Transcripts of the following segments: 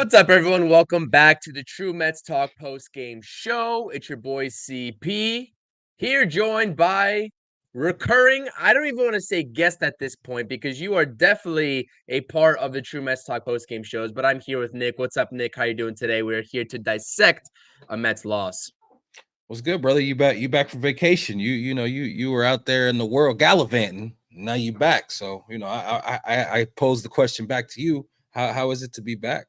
What's up, everyone? Welcome back to the True Mets Talk post-game show. It's your boy CP here, joined by recurring, I don't even want to say guest at this point because you are definitely a part of the True Mets Talk post-game shows, but I'm here with Nick. What's up, Nick? How you doing today? We're here to dissect a Mets loss. What's good, brother? You back from vacation. You were out there in the world gallivanting. Now you back. So, I pose the question back to you. How is it to be back?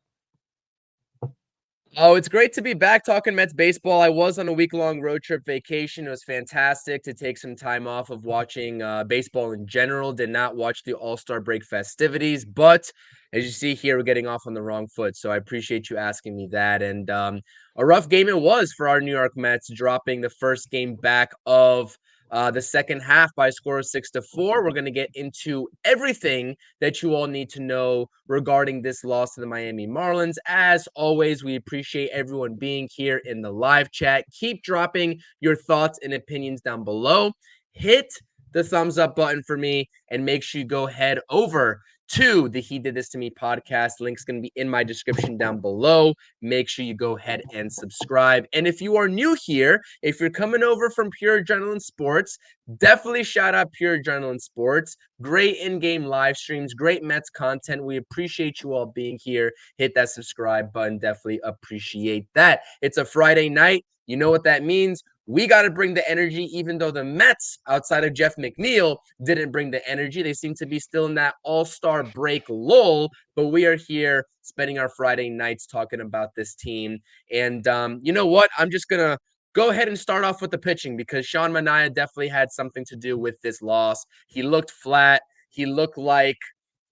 Oh, it's great to be back talking Mets baseball. I was on a week-long road trip vacation. It was fantastic to take some time off of watching baseball in general. Did not watch the All-Star break festivities, but as you see here, we're getting off on the wrong foot. So I appreciate you asking me that. And a rough game it was for our New York Mets, dropping the first game back of the second half by a score of 6-4. We're going to get into everything that you all need to know regarding this loss to the Miami Marlins. As always, we appreciate everyone being here in the live chat. Keep dropping your thoughts and opinions down below. Hit the thumbs up button for me and make sure you go head over to the He Did This To Me podcast. Link's going to be in my description down below. Make sure you go ahead and subscribe. And if you are new here, if you're coming over from Pure Adrenaline Sports, definitely shout out Pure Adrenaline Sports. Great in-game live streams, great Mets content. We appreciate you all being here. Hit that subscribe button. Definitely appreciate that. It's a Friday night. You know what that means. We got to bring the energy, even though the Mets, outside of Jeff McNeil, didn't bring the energy. They seem to be still in that all-star break lull, but we are here spending our Friday nights talking about this team. And you know what? I'm just going to go ahead and start off with the pitching because Sean Manaea definitely had something to do with this loss. He looked flat. He looked like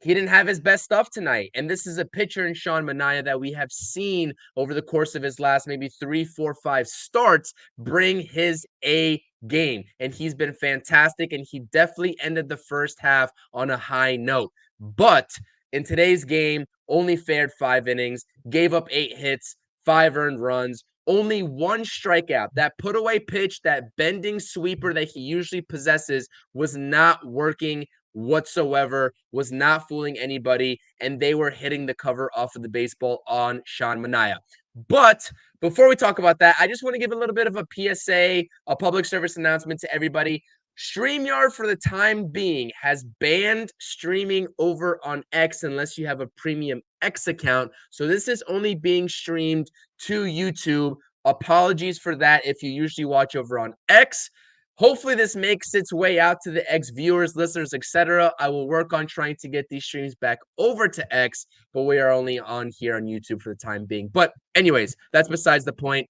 he didn't have his best stuff tonight. And this is a pitcher in Sean Manaea that we have seen over the course of his last maybe 3, 4, 5 starts bring his A game. And he's been fantastic. And he definitely ended the first half on a high note. But in today's game, only fared 5 innings, gave up 8 hits, 5 earned runs, only 1 strikeout. That put away pitch, that bending sweeper that he usually possesses was not working whatsoever, was not fooling anybody, and they were hitting the cover off of the baseball on Sean Manaea. But before we talk about that, I just want to give a little bit of a PSA, a public service announcement to everybody. StreamYard, for the time being, has banned streaming over on X unless you have a premium X account. So this is only being streamed to YouTube. Apologies for that if you usually watch over on X. Hopefully this makes its way out to the X viewers, listeners, etc. I will work on trying to get these streams back over to X, but we are only on here on YouTube for the time being. But anyways, that's besides the point.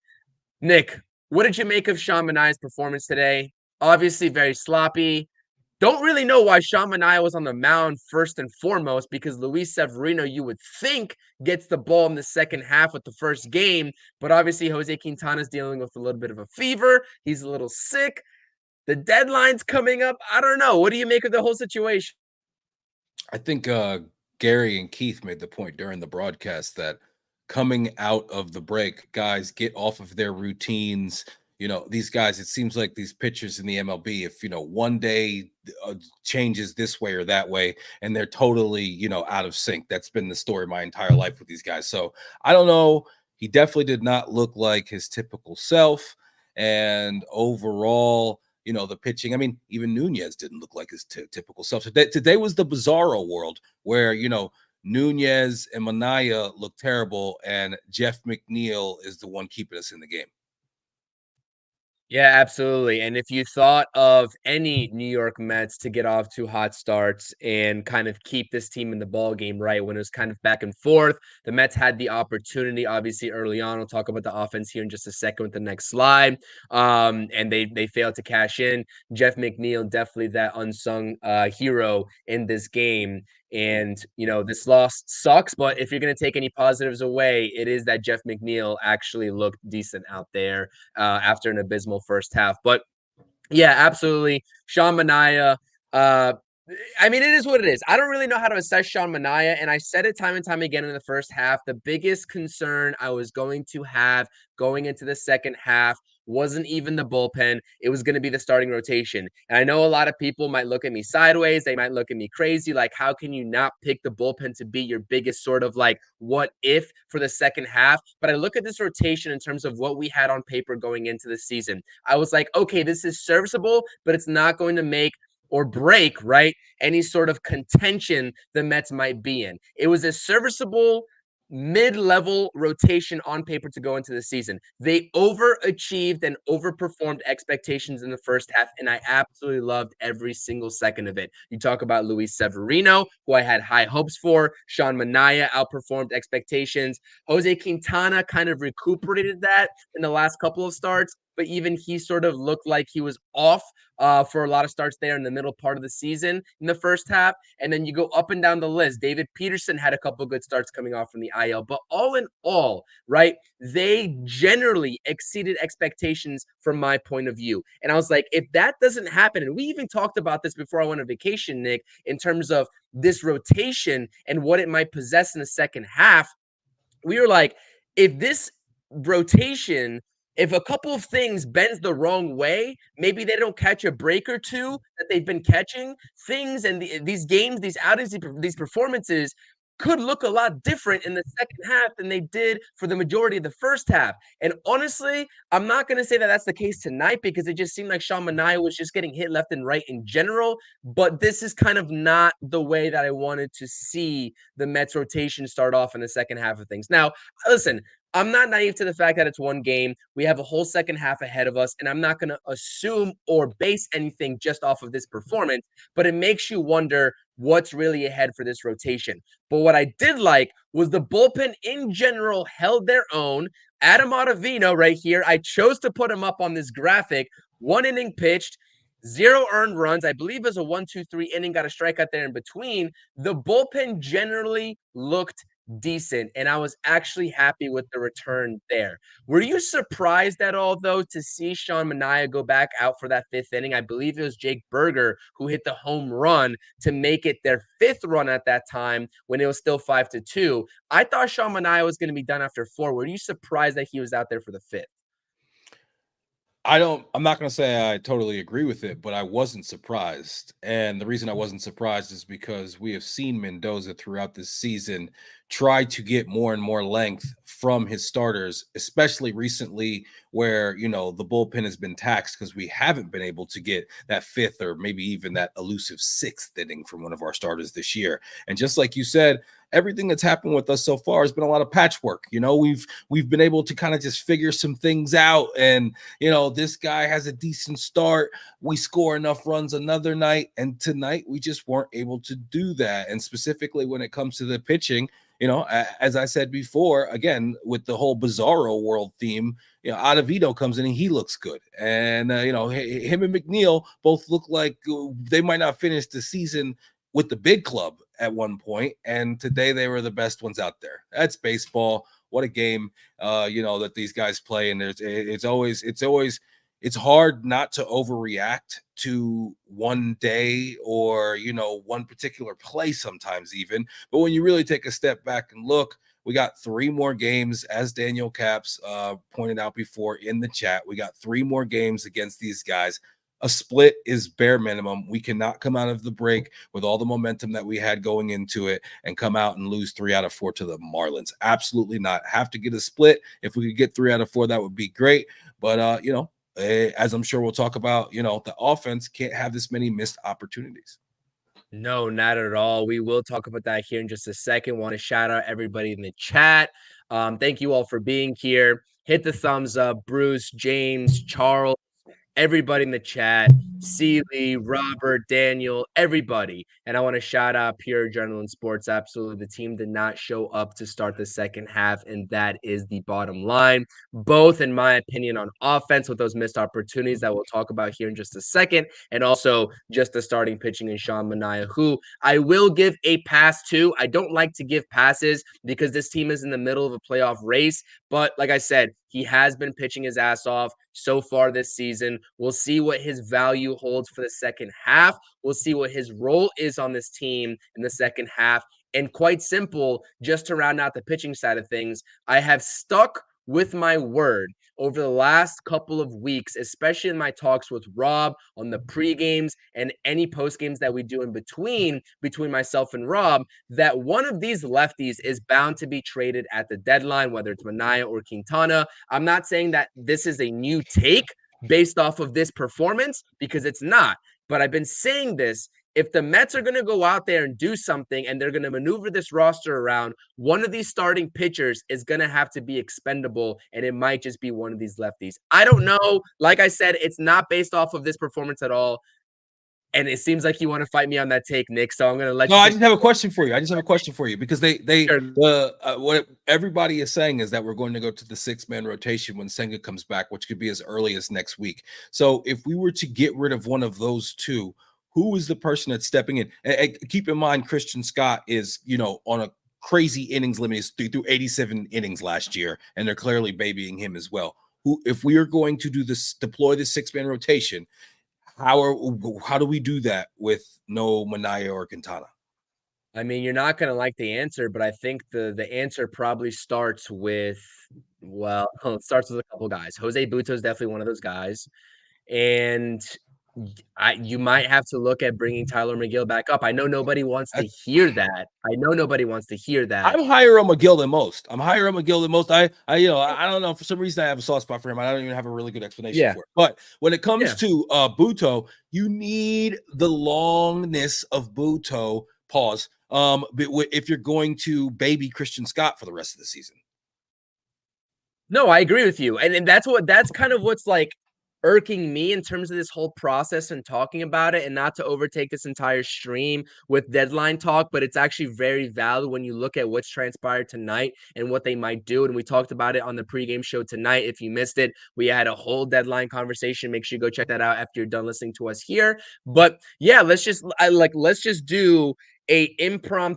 Nick, what did you make of Sean Manaea's performance today? Obviously very sloppy. Don't really know why Sean Manaea was on the mound first and foremost, because Luis Severino, you would think, gets the ball in the second half with the first game, but obviously Jose Quintana is dealing with a little bit of a fever. He's a little sick. The deadline's coming up. I don't know. What do you make of the whole situation? I think Gary and Keith made the point during the broadcast that coming out of the break, guys get off of their routines. These guys, it seems like these pitchers in the MLB, if, one day changes this way or that way, and they're totally, out of sync. That's been the story my entire life with these guys. So I don't know. He definitely did not look like his typical self. And overall, the pitching. I mean, even Nunez didn't look like his typical self. Today was the bizarro world where, Nunez and Manaea look terrible, and Jeff McNeil is the one keeping us in the game. Yeah, absolutely. And if you thought of any New York Mets to get off to hot starts and kind of keep this team in the ball game, right, when it was kind of back and forth, the Mets had the opportunity, obviously, early on. We'll talk about the offense here in just a second with the next slide. And they failed to cash in. Jeff McNeil, definitely that unsung hero in this game. And, this loss sucks, but if you're going to take any positives away, it is that Jeff McNeil actually looked decent out there after an abysmal first half. But yeah, absolutely. Sean Manaea, I mean, it is what it is. I don't really know how to assess Sean Manaea, and I said it time and time again in the first half. The biggest concern I was going to have going into the second half wasn't even the bullpen. It was going to be the starting rotation. And I know a lot of people might look at me sideways. They might look at me crazy. Like, how can you not pick the bullpen to be your biggest sort of like what if for the second half? But I look at this rotation in terms of what we had on paper going into the season. I was like, okay, this is serviceable, but it's not going to make or break, right, any sort of contention the Mets might be in. It was a serviceable mid-level rotation on paper to go into the season. They overachieved and overperformed expectations in the first half, and I absolutely loved every single second of it. You talk about Luis Severino, who I had high hopes for. Sean Manaea outperformed expectations. Jose Quintana kind of recuperated that in the last couple of starts, but even he sort of looked like he was off for a lot of starts there in the middle part of the season in the first half. And then you go up and down the list. David Peterson had a couple good starts coming off from the IL, but all in all, right, they generally exceeded expectations from my point of view. And I was like, if that doesn't happen, and we even talked about this before I went on vacation, Nick, in terms of this rotation and what it might possess in the second half, we were like, if this rotation, if a couple of things bends the wrong way, maybe they don't catch a break or two that they've been catching, things and these games, these outings, these performances could look a lot different in the second half than they did for the majority of the first half. And honestly, I'm not going to say that that's the case tonight because it just seemed like Sean Manaea was just getting hit left and right in general. But this is kind of not the way that I wanted to see the Mets rotation start off in the second half of things. Now, listen, I'm not naive to the fact that it's one game. We have a whole second half ahead of us, and I'm not going to assume or base anything just off of this performance, but it makes you wonder what's really ahead for this rotation. But what I did like was the bullpen in general held their own. Adam Ottavino right here, I chose to put him up on this graphic. 1 inning pitched, 0 earned runs. I believe it was a 1-2-3 inning, got a strikeout there in between. The bullpen generally looked decent, and I was actually happy with the return there. Were you surprised at all, though, to see Sean Manaea go back out for that 5th inning? I believe it was Jake Berger who hit the home run to make it their 5th run at that time when it was still 5-2. I thought Sean Manaea was going to be done after 4. Were you surprised that he was out there for the 5th? I'm not going to say I totally agree with it, but I wasn't surprised. And the reason I wasn't surprised is because we have seen Mendoza throughout this season try to get more and more length from his starters, especially recently where, the bullpen has been taxed because we haven't been able to get that 5th or maybe even that elusive 6th inning from one of our starters this year. And just like you said, everything that's happened with us so far has been a lot of patchwork. We've been able to kind of just figure some things out, and this guy has a decent start. We score enough runs another night, and tonight we just weren't able to do that. And specifically when it comes to the pitching, as I said before, again, with the whole Bizarro world theme, Ottavino comes in and he looks good. And, him and McNeil both look like they might not finish the season with the big club at one point, and today they were the best ones out there. That's baseball. What a game, that these guys play. And it's hard not to overreact to one day or, one particular play sometimes even. But when you really take a step back and look, we got 3 more games, as Daniel Caps pointed out before in the chat. We got 3 more games against these guys. A split is bare minimum. We cannot come out of the break with all the momentum that we had going into it and come out and lose 3 out of 4 to the Marlins. Absolutely not. Have to get a split. If we could get 3 out of 4, that would be great. But, as I'm sure we'll talk about, the offense can't have this many missed opportunities. No, not at all. We will talk about that here in just a second. Want to shout out everybody in the chat. Thank you all for being here. Hit the thumbs up, Bruce, James, Charles, everybody in the chat, Seeley, Robert, Daniel, everybody. And I want to shout out Pure Adrenaline Sports. Absolutely. The team did not show up to start the second half, and that is the bottom line. Both, in my opinion, on offense with those missed opportunities that we'll talk about here in just a second, and also just the starting pitching in Sean Manaea, who I will give a pass to. I don't like to give passes because this team is in the middle of a playoff race. But like I said, he has been pitching his ass off so far this season. We'll see what his value holds for the second half. We'll see what his role is on this team in the second half. And quite simple, just to round out the pitching side of things, I have stuck with my word over the last couple of weeks, especially in my talks with Rob on the pre-games and any post-games that we do in between myself and Rob, that one of these lefties is bound to be traded at the deadline, whether it's Manaea or Quintana. I'm not saying that this is a new take based off of this performance, because it's not. But I've been saying this. If the Mets are going to go out there and do something and they're going to maneuver this roster around, one of these starting pitchers is going to have to be expendable, and it might just be one of these lefties. I don't know. Like I said, it's not based off of this performance at all. And it seems like you want to fight me on that take, Nick. So I'm going to let No, you. I just have a question for you. I just have a question for you because Sure. what everybody is saying is that we're going to go to the 6-man rotation when Senga comes back, which could be as early as next week. So if we were to get rid of one of those two, who is the person that's stepping in? And keep in mind, Christian Scott is, on a crazy innings limit. He threw 87 innings last year, and they're clearly babying him as well. Who, if we are going to deploy the 6-man rotation, how do we do that with no Manaea or Quintana? I mean, you're not going to like the answer, but I think the answer probably starts with, well, it starts with a couple guys. Jose Butto is definitely one of those guys. And you might have to look at bringing Tyler McGill back up. I know nobody wants to hear that. I know nobody wants to hear that. I'm higher on McGill than most. I don't know. For some reason, I have a soft spot for him. I don't even have a really good explanation for it. But when it comes to Butto, you need the longness of Butto. Pause. If you're going to baby Christian Scott for the rest of the season. No, I agree with you. And that's kind of what's like irking me in terms of this whole process and talking about it, and not to overtake this entire stream with deadline talk, but it's actually very valid when you look at what's transpired tonight and what they might do. And we talked about it on the pregame show tonight. If you missed it, we had a whole deadline conversation. Make sure you go check that out after you're done listening to us here. But yeah, let's just do a improv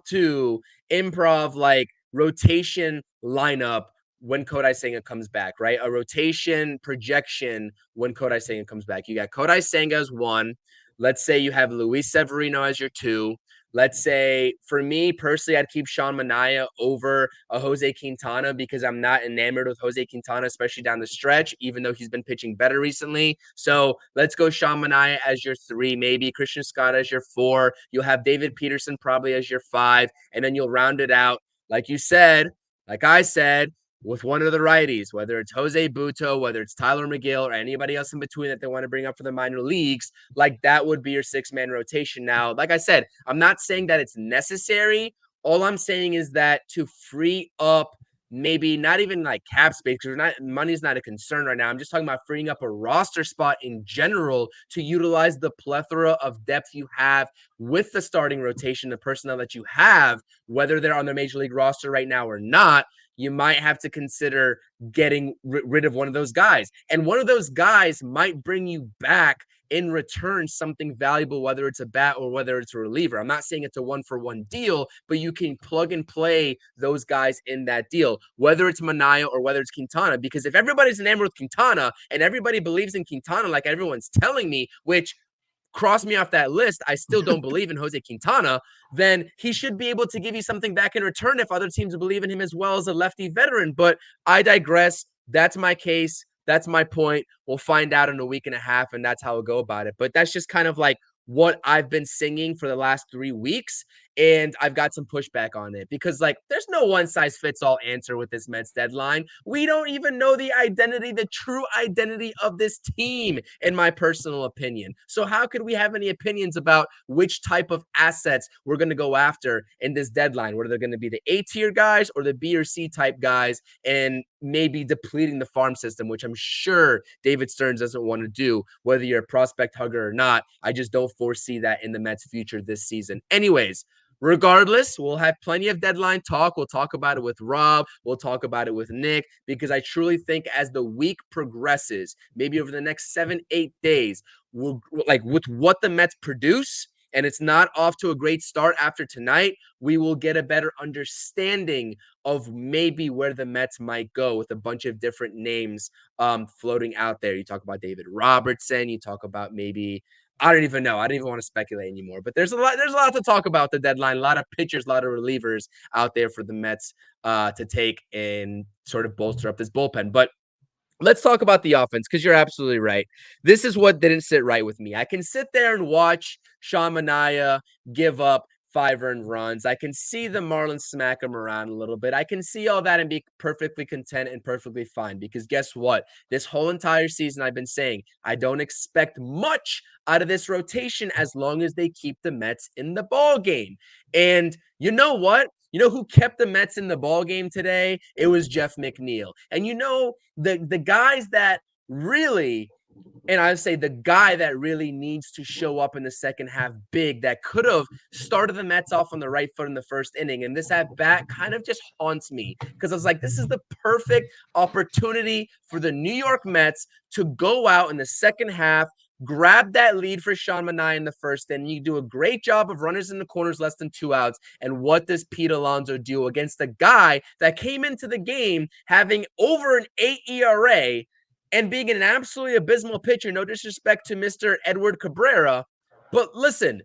like rotation lineup when Kodai Senga comes back, right? A rotation projection when Kodai Senga comes back. You got Kodai Senga as 1. Let's say you have Luis Severino as your 2. Let's say, for me personally, I'd keep Sean Manaea over a Jose Quintana because I'm not enamored with Jose Quintana, especially down the stretch, even though he's been pitching better recently. So let's go Sean Manaea as your 3, maybe Christian Scott as your 4. You'll have David Peterson probably as your 5, and then you'll round it out, like you said, like I said, with one of the righties, whether it's Jose Butto, whether it's Tyler McGill, or anybody else in between that they want to bring up for the minor leagues, like that would be your 6-man rotation. Now, like I said, I'm not saying that it's necessary. All I'm saying is that to free up maybe not even like cap space, because money's not a concern right now. I'm just talking about freeing up a roster spot in general to utilize the plethora of depth you have with the starting rotation, the personnel that you have, whether they're on the major league roster right now or not. You might have to consider getting rid of one of those guys. And one of those guys might bring you back in return something valuable, whether it's a bat or whether it's a reliever. I'm not saying it's a 1-for-1 deal, but you can plug and play those guys in that deal, whether it's Manaea or whether it's Quintana. Because if everybody's enamored with Quintana and everybody believes in Quintana like everyone's telling me, which cross me off that list, I still don't believe in Jose Quintana, then he should be able to give you something back in return if other teams believe in him as well as a lefty veteran. But I digress. That's my case. That's my point. We'll find out in a week and a half, and that's how we'll go about it. But that's just kind of like what I've been singing for the last 3 weeks. And I've got some pushback on it because, like, there's no one size fits all answer with this Mets deadline. We don't even know the true identity of this team, in my personal opinion. So, how could we have any opinions about which type of assets we're going to go after in this deadline? Whether they're going to be the A tier guys or the B or C type guys, and maybe depleting the farm system, which I'm sure David Stearns doesn't want to do, whether you're a prospect hugger or not. I just don't foresee that in the Mets' future this season. Anyways, regardless, we'll have plenty of deadline talk. We'll talk about it with Rob. We'll talk about it with Nick, because I truly think as the week progresses, maybe over the next 7-8 days, we'll, like, with what the Mets produce, and it's not off to a great start after tonight, we will get a better understanding of maybe where the Mets might go with a bunch of different names floating out there. You talk about David Robertson. You talk about maybe, I don't even know. I don't even want to speculate anymore. But there's a lot to talk about the deadline. A lot of pitchers, a lot of relievers out there for the Mets to take and sort of bolster up this bullpen. But let's talk about the offense because you're absolutely right. This is what didn't sit right with me. I can sit there and watch Sean Manaea give up 5 earned runs. I can see the Marlins smack him around a little bit. I can see all that and be perfectly content and perfectly fine because guess what? This whole entire season, I've been saying I don't expect much out of this rotation as long as they keep the Mets in the ball game. And you know what? You know who kept the Mets in the ball game today? It was Jeff McNeil. And you know the guys that really, and I would say the guy that really needs to show up in the second half big, that could have started the Mets off on the right foot in the first inning. And this at bat kind of just haunts me because I was like, this is the perfect opportunity for the New York Mets to go out in the second half, grab that lead for Sean Manaea in the first inning. You do a great job of runners in the corners, less than 2 outs. And what does Pete Alonso do against a guy that came into the game having over an 8 ERA and being an absolutely abysmal pitcher? No disrespect to Mr. Edward Cabrera, but listen,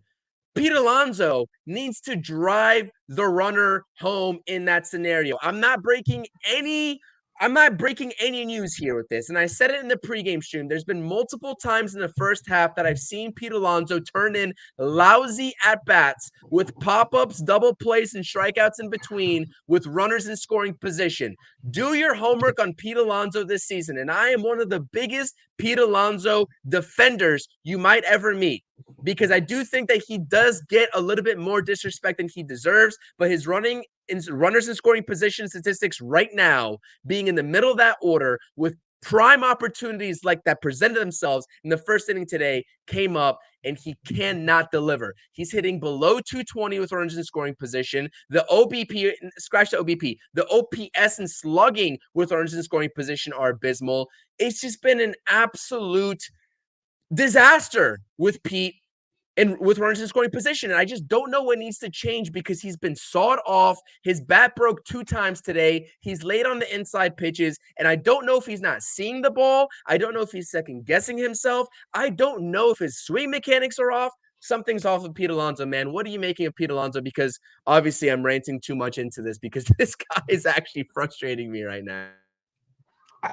Pete Alonso needs to drive the runner home in that scenario. I'm not breaking any news here with this. And I said it in the pregame stream. There's been multiple times in the first half that I've seen Pete Alonso turn in lousy at-bats with pop-ups, double plays, and strikeouts in between with runners in scoring position. Do your homework on Pete Alonso this season. And I am one of the biggest Pete Alonso defenders you might ever meet, because I do think that he does get a little bit more disrespect than he deserves, but his runners in scoring position statistics right now, being in the middle of that order with prime opportunities like that presented themselves in the first inning today, came up, and he cannot deliver. He's hitting below 220 with runners in scoring position. The OBP, scratch the OBP, the OPS and slugging with runners in scoring position are abysmal. It's just been an absolute disaster with Pete and with runners in scoring position. And I just don't know what needs to change because he's been sawed off. His bat broke 2 times today. He's late on the inside pitches. And I don't know if he's not seeing the ball. I don't know if he's second guessing himself. I don't know if his swing mechanics are off. Something's off of Pete Alonso, man. What are you making of Pete Alonso? Because obviously I'm ranting too much into this because this guy is actually frustrating me right now.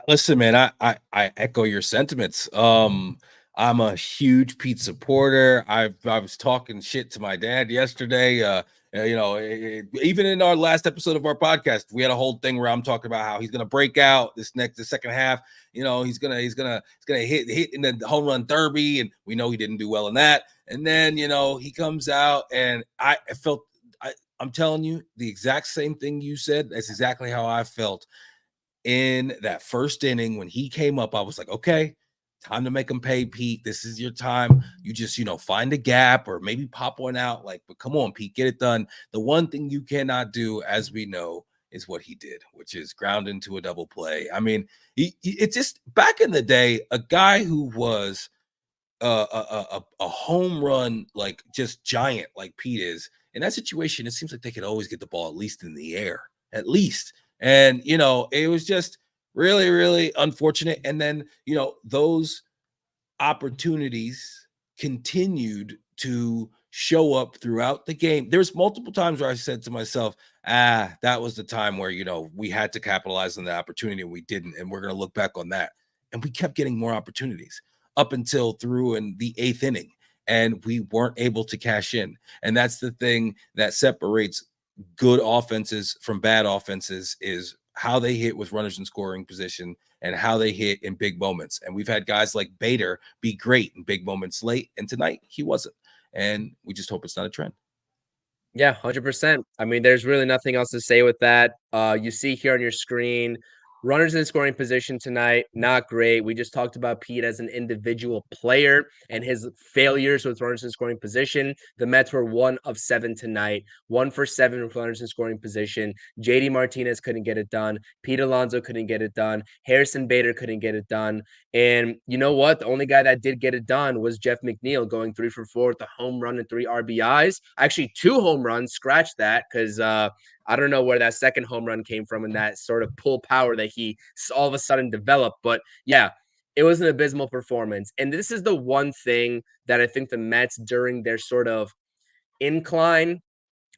Listen, man, I echo your sentiments. I'm a huge Pete supporter. I was talking shit to my dad yesterday. Even in our last episode of our podcast, we had a whole thing where I'm talking about how he's gonna break out the second half. He's gonna hit in the home run derby, and we know he didn't do well in that. And then he comes out, and I'm telling you the exact same thing you said. That's exactly how I felt in that first inning when he came up. I was like, okay, time to make him pay, Pete. This is your time. You just, find a gap or maybe pop one out. But come on, Pete, get it done. The one thing you cannot do, as we know, is what he did, which is ground into a double play. I mean, it's just back in the day, a guy who was a home run, just giant like Pete is, in that situation, it seems like they could always get the ball at least in the air, at least. And, it was just really, really unfortunate. And then, those opportunities continued to show up throughout the game. There's multiple times where I said to myself, that was the time where, we had to capitalize on the opportunity and we didn't. And we're going to look back on that. And we kept getting more opportunities up until through in the 8th inning. And we weren't able to cash in. And that's the thing that separates good offenses from bad offenses, is how they hit with runners in scoring position and how they hit in big moments. And we've had guys like Bader be great in big moments late, and tonight he wasn't. And we just hope it's not a trend. Yeah, 100%. I mean, there's really nothing else to say with that. You see here on your screen, runners in scoring position tonight, not great. We just talked about Pete as an individual player and his failures with runners in scoring position. The Mets were 1 of 7 tonight, 1 for 7 with runners in scoring position. JD Martinez couldn't get it done. Pete Alonso couldn't get it done. Harrison Bader couldn't get it done. And you know what? The only guy that did get it done was Jeff McNeil, going 3 for 4 with a home run and 3 RBIs. Actually, 2 home runs. Scratch that, because I don't know where that second home run came from and that sort of pull power that he all of a sudden developed. But yeah, it was an abysmal performance. And this is the one thing that I think the Mets, during their sort of incline,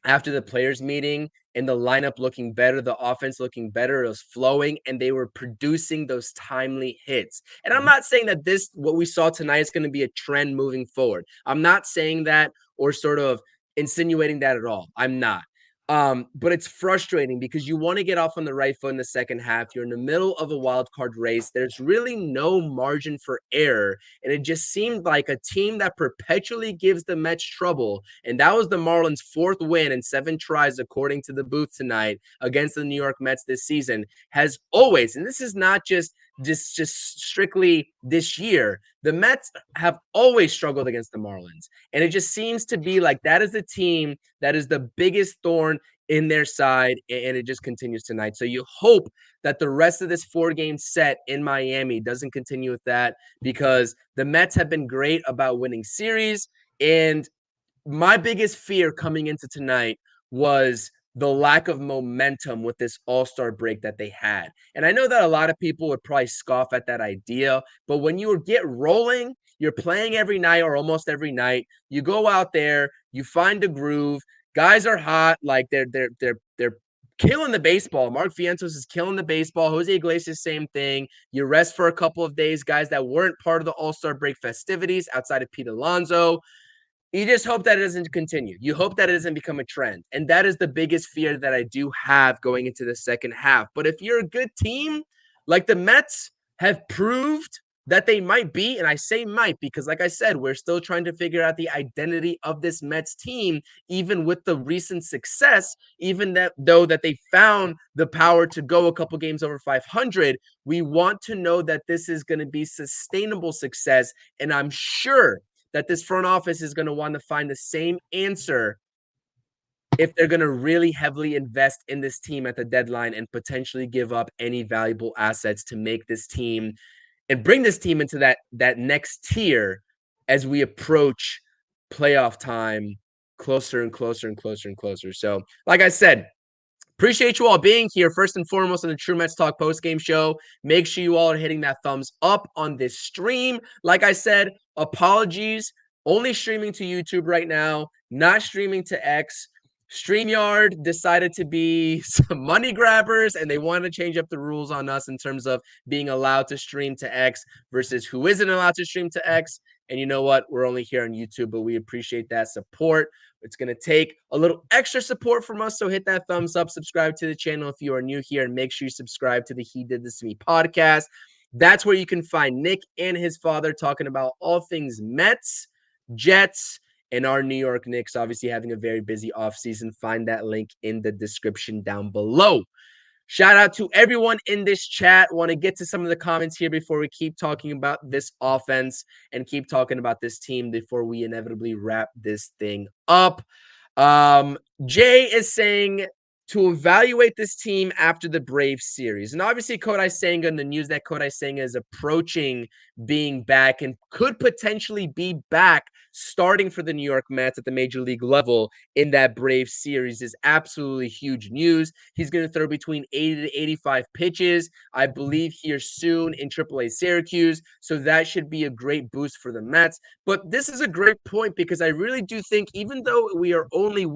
after the players meeting and the lineup looking better, the offense looking better, it was flowing, and they were producing those timely hits. And I'm not saying that what we saw tonight is going to be a trend moving forward. I'm not saying that or sort of insinuating that at all. I'm not. But it's frustrating because you want to get off on the right foot in the second half. You're in the middle of a wild card race. There's really no margin for error. And it just seemed like a team that perpetually gives the Mets trouble. And that was the Marlins' fourth win in 7 tries, according to the booth tonight, against the New York Mets this season, has always, and this is not just strictly this year, the Mets have always struggled against the Marlins. And it just seems to be like that is the team that is the biggest thorn in their side, and it just continues tonight. So you hope that the rest of this 4-game set in Miami doesn't continue with that, because the Mets have been great about winning series. And my biggest fear coming into tonight was the lack of momentum with this all-star break that they had. And I know that a lot of people would probably scoff at that idea, but when you get rolling, you're playing every night or almost every night. You go out there, you find a groove. Guys are hot, like they're killing the baseball. Mark Vientos is killing the baseball. Jose Iglesias, same thing. You rest for a couple of days, guys that weren't part of the all-star break festivities outside of Pete Alonso. You just hope that it doesn't continue. You hope that it doesn't become a trend. And that is the biggest fear that I do have going into the second half. But if you're a good team, like the Mets have proved that they might be, and I say might because, like I said, we're still trying to figure out the identity of this Mets team, even with the recent success, even though that they found the power to go a couple games over 500, we want to know that this is going to be sustainable success. And I'm sure that this front office is going to want to find the same answer if they're going to really heavily invest in this team at the deadline and potentially give up any valuable assets to make this team and bring this team into that next tier as we approach playoff time closer and closer and closer and closer. So, like I said, appreciate you all being here. First and foremost on the True Mets Talk post-game show. Make sure you all are hitting that thumbs up on this stream. Like I said, apologies. Only streaming to YouTube right now, not streaming to X. StreamYard decided to be some money grabbers, and they wanted to change up the rules on us in terms of being allowed to stream to X versus who isn't allowed to stream to X. And you know what? We're only here on YouTube, but we appreciate that support. It's going to take a little extra support from us, so hit that thumbs up, subscribe to the channel if you are new here, and make sure you subscribe to the He Did This To Me podcast. That's where you can find Nick and his father talking about all things Mets, Jets, and our New York Knicks, obviously having a very busy offseason. Find that link in the description down below. Shout out to everyone in this chat. Want to get to some of the comments here before we keep talking about this offense and keep talking about this team before we inevitably wrap this thing up. Jay is saying to evaluate this team after the Braves series. And obviously, Kodai Senga, and the news that Kodai Senga is approaching being back and could potentially be back starting for the New York Mets at the major league level in that Braves series is absolutely huge news. He's going to throw between 80 to 85 pitches, I believe, here soon in AAA Syracuse. So that should be a great boost for the Mets. But this is a great point because I really do think, even though we are only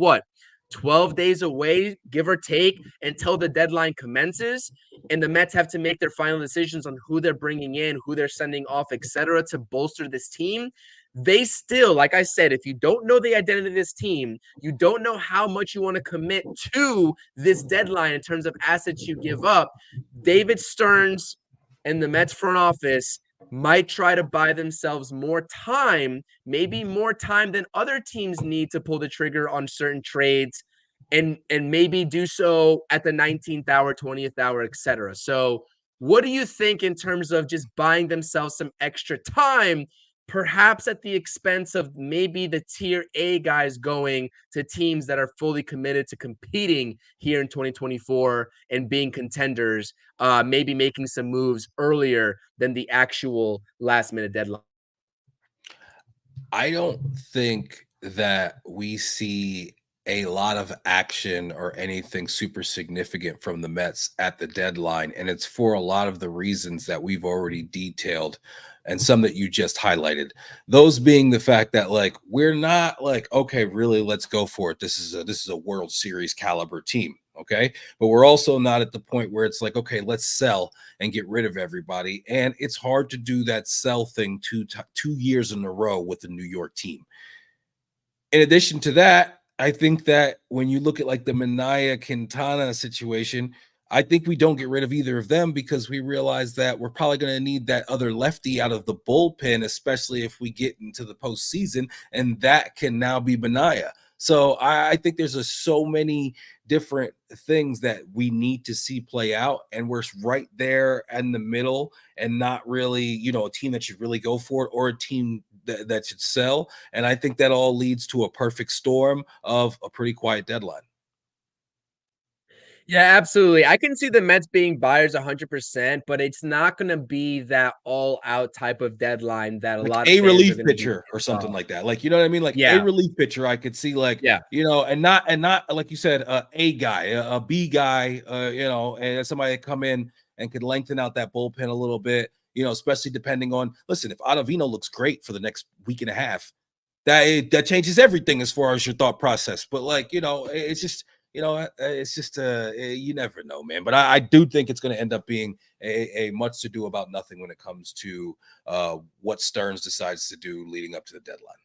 12 days away, give or take, until the deadline commences, and the Mets have to make their final decisions on who they're bringing in, who they're sending off, etc., to bolster this team. They still, like I said, if you don't know the identity of this team, you don't know how much you want to commit to this deadline in terms of assets you give up. David Stearns and the Mets front office might try to buy themselves more time, maybe more time than other teams need to pull the trigger on certain trades, and maybe do so at the 19th hour, 20th hour, etc. So what do you think in terms of just buying themselves some extra time, perhaps at the expense of maybe the tier A guys going to teams that are fully committed to competing here in 2024 and being contenders, maybe making some moves earlier than the actual last minute deadline? I don't think that we see a lot of action or anything super significant from the Mets at the deadline. And it's for a lot of the reasons that we've already detailed and some that you just highlighted. Those being the fact that like we're not like, okay, really, let's go for it. This is a World Series caliber team. Okay. But we're also not at the point where it's like, okay, let's sell and get rid of everybody. And it's hard to do that sell thing 2 years in a row with the New York team. In addition to that, I think that when you look at like the Minaya Quintana situation, I think we don't get rid of either of them because we realize that we're probably going to need that other lefty out of the bullpen, especially if we get into the postseason, and that can now be Minaya. So I think there's so many different things that we need to see play out, and we're right there in the middle, and not really, a team that should really go for it or a team that should sell. And I think that all leads to a perfect storm of a pretty quiet deadline. Yeah, absolutely. I can see the Mets being buyers 100%, but it's not going to be that all-out type of deadline that a Like lot of a fans are relief going to be pitcher or pissed something off. like that. Like, you know what I mean? Like a Yeah, relief pitcher, I could see like, yeah. and not like you said, a guy, a B guy, and somebody that come in and could lengthen out that bullpen a little bit, especially depending on, listen, if Ottavino looks great for the next week and a half, that changes everything as far as your thought process. But like, it's just, you never know, man. But I do think it's going to end up being a much to do about nothing when it comes to what Stearns decides to do leading up to the deadline.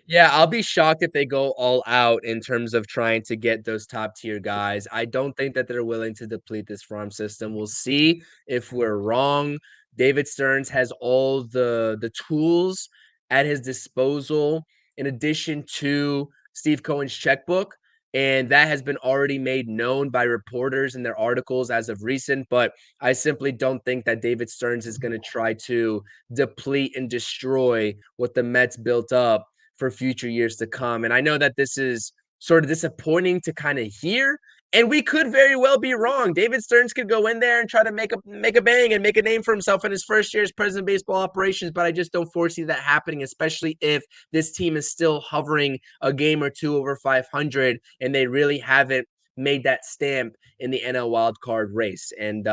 Yeah, I'll be shocked if they go all out in terms of trying to get those top tier guys. I don't think that they're willing to deplete this farm system. We'll see if we're wrong. David Stearns has all the tools at his disposal in addition to Steve Cohen's checkbook, and that has been already made known by reporters in their articles as of recent, but I simply don't think that David Stearns is going to try to deplete and destroy what the Mets built up for future years to come. And I know that this is sort of disappointing to kind of hear, and we could very well be wrong. David Stearns could go in there and try to make a bang and make a name for himself in his first year as president of baseball operations, but I just don't foresee that happening, especially if this team is still hovering a game or two over 500 and they really haven't made that stamp in the NL wildcard race. And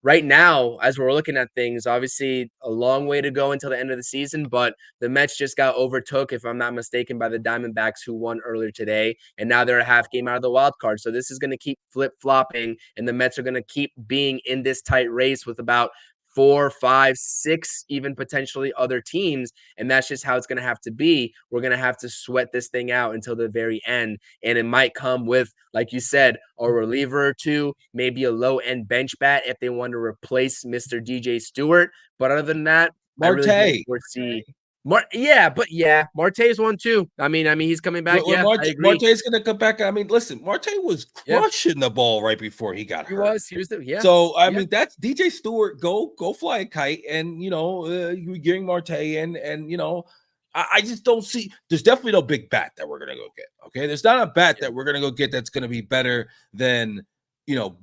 right now, as we're looking at things, obviously a long way to go until the end of the season, but the Mets just got overtook, if I'm not mistaken, by the Diamondbacks, who won earlier today, and now they're a half game out of the wild card. So this is going to keep flip-flopping, and the Mets are going to keep being in this tight race with about 4, 5, 6, even potentially other teams. And that's just how it's going to have to be. We're going to have to sweat this thing out until the very end. And it might come with, like you said, a reliever or two, maybe a low end bench bat if they want to replace Mr. DJ Stewart. But other than that, I really don't Marte. foresee. Marte's one too. I mean, he's coming back. Well, Yeah, I agree. Marte's going to come back. I mean, listen, Marte was Yeah, crushing the ball right before he got he hurt. was. He was the yeah, So I yeah. mean, that's DJ Stewart. Go fly a kite, and you're getting Marte in, and I just don't see. There's definitely no big bat that we're gonna go get. Okay, there's not a bat that we're gonna go get that's gonna be better than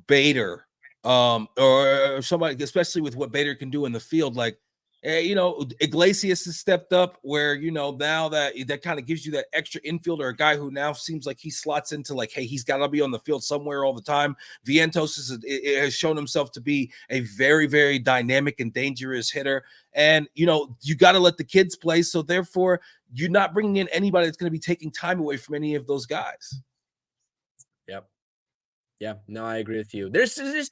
Bader, or somebody, especially with what Bader can do in the field. Like, Iglesias has stepped up where, now that kind of gives you that extra infielder, a guy who now seems like he slots into like, hey, he's got to be on the field somewhere all the time. Vientos has shown himself to be a very, very dynamic and dangerous hitter. And, you got to let the kids play. So therefore, you're not bringing in anybody that's going to be taking time away from any of those guys. Yep. Yeah, no, I agree with you. There's just,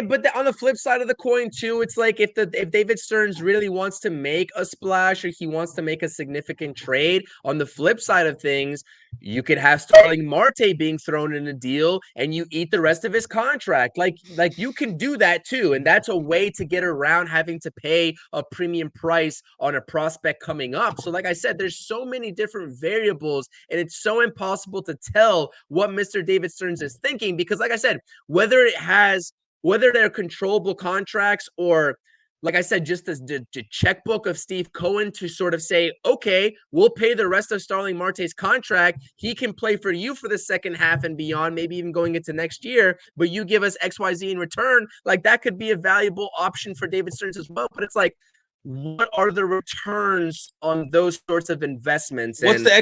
but on the flip side of the coin too, it's like if David Stearns really wants to make a splash or he wants to make a significant trade, on the flip side of things, you could have Starling Marte being thrown in a deal and you eat the rest of his contract. Like you can do that too, and that's a way to get around having to pay a premium price on a prospect coming up. So, like I said, there's so many different variables, and it's so impossible to tell what Mr. David Stearns is thinking because, like I said, whether they're controllable contracts or, like I said, just the checkbook of Steve Cohen to sort of say, okay, we'll pay the rest of Starling Marte's contract. He can play for you for the second half and beyond, maybe even going into next year, but you give us XYZ in return. Like that could be a valuable option for David Stearns as well. But it's like, what are the returns on those sorts of investments? What's And the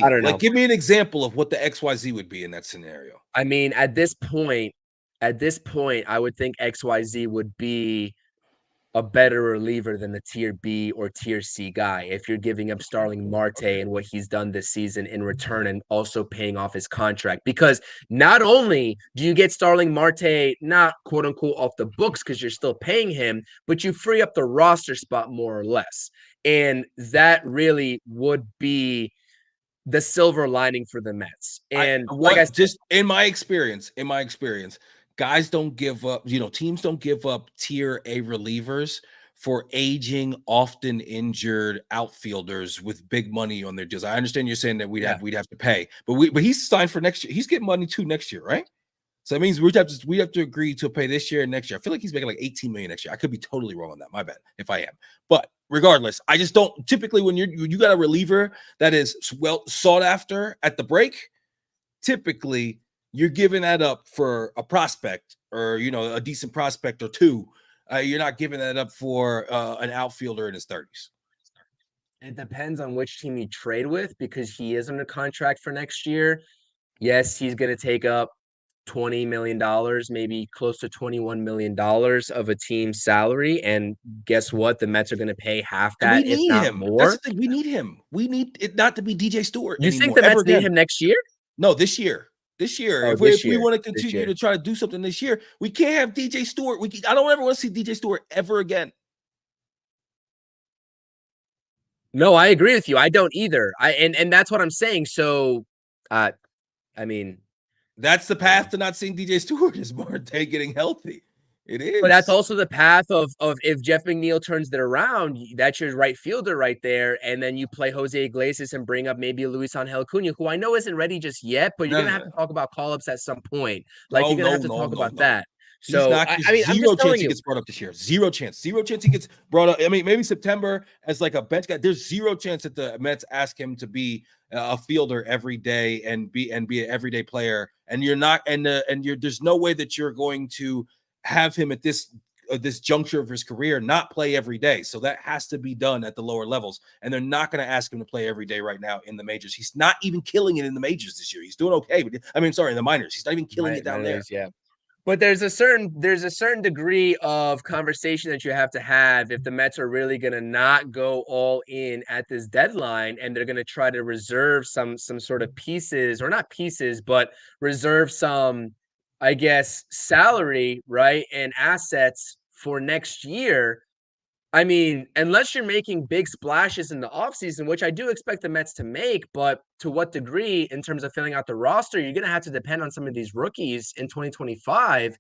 I XYZ? don't Like, know. give me an example of what the XYZ would be in that scenario. I mean, at this point, I would think XYZ would be a better reliever than the tier B or tier C guy if you're giving up Starling Marte Okay. and what he's done this season in return and also paying off his contract. Because not only do you get Starling Marte not quote unquote off the books because you're still paying him, but you free up the roster spot more or less. And that really would be the silver lining for the Mets. I And like I what said, just in my experience, guys don't give up, teams don't give up tier A relievers for aging, often injured outfielders with big money on their deals. I understand you're saying that yeah, we'd have to pay, but he's signed for next year. He's getting money too next year, right? So that means we have to agree to pay this year and next year. I feel like he's making like 18 million next year. I could be totally wrong on that. My bad if I am. But regardless, I just don't typically when you got a reliever that is well sought after at the break, typically you're giving that up for a prospect or a decent prospect or two. You're not giving that up for an outfielder in his 30s. it depends on which team you trade with because he is under contract for next year. Yes, he's going to take up $20 million, maybe close to $21 million of a team's salary. And guess what? The Mets are going to pay half And we that, if need not him. That's more. the thing. We need him. We need it not to be DJ Stewart You think anymore, the ever Mets need again. him next year? No, this year. This year, Oh, if this we year. want to This continue year. to try to do something this year, we can't have DJ Stewart. I don't ever want to see DJ Stewart ever again. No, I agree with you. I don't either. And that's what I'm saying. So, uh, I mean, That's the I don't path know. to not seeing DJ Stewart is Marte getting healthy. It But that's is. also the path of if Jeff McNeil turns it around, that's your right fielder right there. And then you play Jose Iglesias and bring up maybe Luis Angel Acuna, who I know isn't ready just yet, but you're No, gonna no, have to no. talk about call-ups at some point. Like No, you're gonna have no, to no, talk no, about no. that. He's So not. I There's mean, I'm zero just chance telling he you. gets brought up this year. Zero chance. Zero chance he gets brought up. I mean, maybe September as like a bench guy. There's zero chance that the Mets ask him to be a fielder every day and be an everyday player. And you're not. And you're. There's no way that you're going to have him at this juncture of his career not play every day. So that has to be done at the lower levels. And they're not going to ask him to play every day right now in the majors. He's not even killing it in the majors this year. He's doing okay. But I mean, sorry, in the minors. He's not even killing it down Minor there. leagues, yeah. But there's a certain degree of conversation that you have to have if the Mets are really gonna not go all in at this deadline and they're gonna try to reserve some sort of pieces or not pieces, but reserve some, I guess, salary, right, and assets for next year. I mean, unless you're making big splashes in the offseason, which I do expect the Mets to make, but to what degree in terms of filling out the roster, you're going to have to depend on some of these rookies in 2025.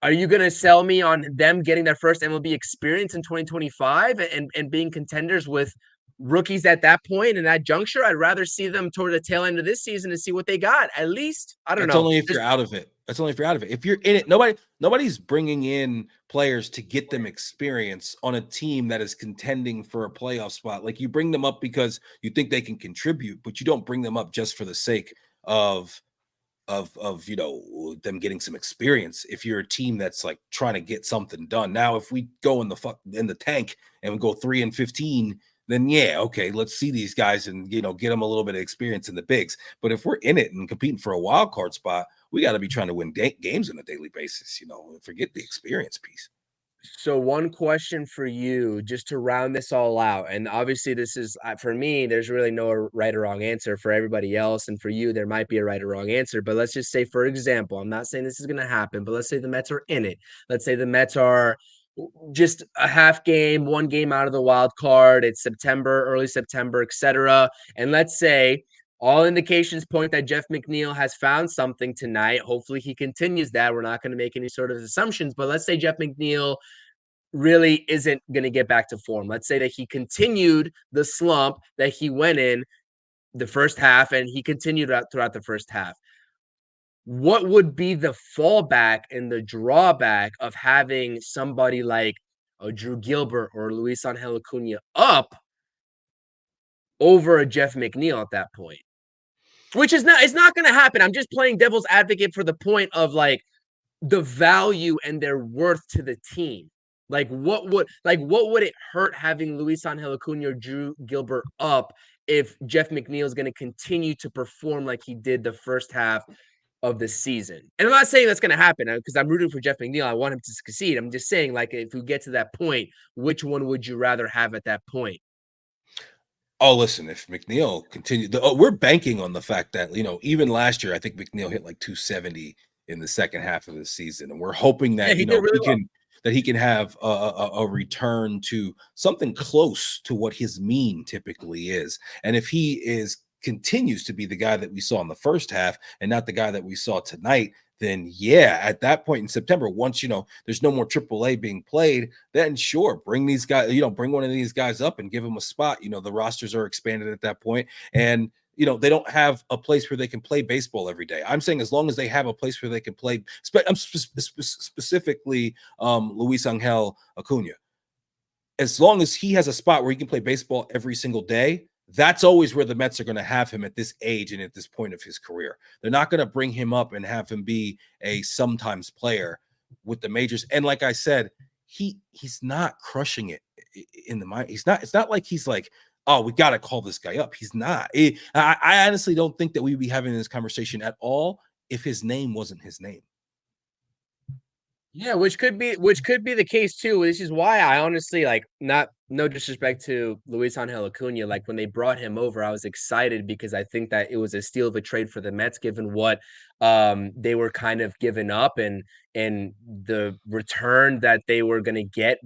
Are you going to sell me on them getting their first MLB experience in 2025 and being contenders with rookies at that point and that juncture? I'd rather see them toward the tail end of this season and see what they got. At least, I don't That's know. only if you're out of it. That's only if you're out of it. If you're in it, nobody's bringing in players to get them experience on a team that is contending for a playoff spot. Like you bring them up because you think they can contribute, but you don't bring them up just for the sake of them getting some experience. If you're a team that's like trying to get something done. Now, if we go in the tank and we go 3-15, then yeah, okay, let's see these guys and get them a little bit of experience in the bigs. But if we're in it and competing for a wild card spot, we got to be trying to win games on a daily basis. Forget the experience piece. So one question for you, just to round this all out, and obviously this is for me. There's really no right or wrong answer for everybody else, and for you, there might be a right or wrong answer. But let's just say, for example, I'm not saying this is going to happen, but let's say the Mets are in it. Let's say the Mets are just a half game, one game out of the wild card. It's September, early September, etc. And let's say all indications point that Jeff McNeil has found something tonight. Hopefully, he continues that. We're not going to make any sort of assumptions, but let's say Jeff McNeil really isn't going to get back to form. Let's say that he continued the slump that he went in the first half and he continued throughout the first half. What would be the fallback and the drawback of having somebody like a Drew Gilbert or Luis Angel Acuna up over a Jeff McNeil at that point? Which is not, it's not going to happen. I'm just playing devil's advocate for the point of like the value and their worth to the team. What would it hurt having Luis Angel Acuna or Drew Gilbert up if Jeff McNeil is going to continue to perform like he did the first half of the season? And I'm not saying that's going to happen because I'm rooting for Jeff McNeil. I want him to succeed. I'm just saying, like, if we get to that point, which one would you rather have at that point? Oh, listen, if McNeil continued, we're banking on the fact that, even last year, I think McNeil hit like 270 in the second half of the season. And we're hoping Yeah, that, he did really well. he can have a return to something close to what his mean typically is. And if he continues to be the guy that we saw in the first half and not the guy that we saw tonight, then yeah, at that point in September, once there's no more AAA being played, then sure, bring these guys, bring one of these guys up and give them a spot. The rosters are expanded at that point, and they don't have a place where they can play baseball every day. I'm saying as long as they have a place where they can play, I'm specifically Luis Angel Acuna, as long as he has a spot where he can play baseball every single day, that's always where the Mets are going to have him at this age and at this point of his career. They're not going to bring him up and have him be a sometimes player with the majors. And like I said, he's not crushing it in the mind. It's not like he's like, oh, we got to call this guy up. He's not. I honestly don't think that we'd be having this conversation at all if his name wasn't his name. Yeah, which could be the case too. This is why I honestly, like, no disrespect to Luis Angel Acuna, like when they brought him over, I was excited because I think that it was a steal of a trade for the Mets, given what they were kind of giving up and the return that they were going to get